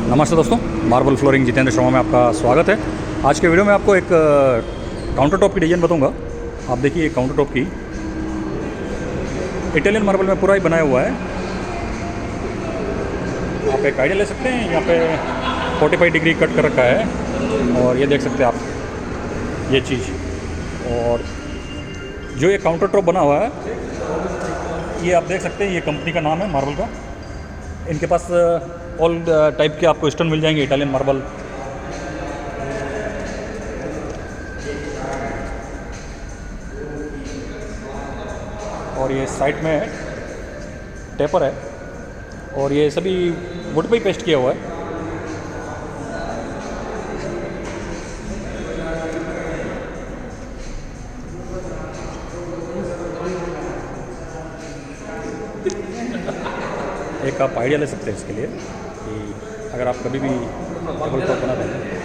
नमस्ते दोस्तों, marble flooring Jitendra Sharma में आपका स्वागत है। आज के वीडियो में आपको एक काउंटर टॉप की डिज़ाइन बताऊंगा। आप देखिए काउंटर टॉप की इटालियन मार्बल में पूरा ही बनाया हुआ है। आप एक आइडिया ले सकते हैं। यहाँ पे 45 डिग्री कट कर रखा है और ये देख सकते हैं आप ये चीज़। और जो ये काउंटर टॉप बना हुआ है ये आप देख सकते हैं, ये कंपनी का नाम है मार्बल का। इनके पास ऑल टाइप के आपको स्टोन मिल जाएंगे इटालियन मार्बल। और ये साइड में टेपर है और ये सभी वुड पे ही पेस्ट किया हुआ है। एक आप आइडिया ले सकते हैं इसके लिए कि अगर आप कभी भी टेबल टॉप बनाते हैं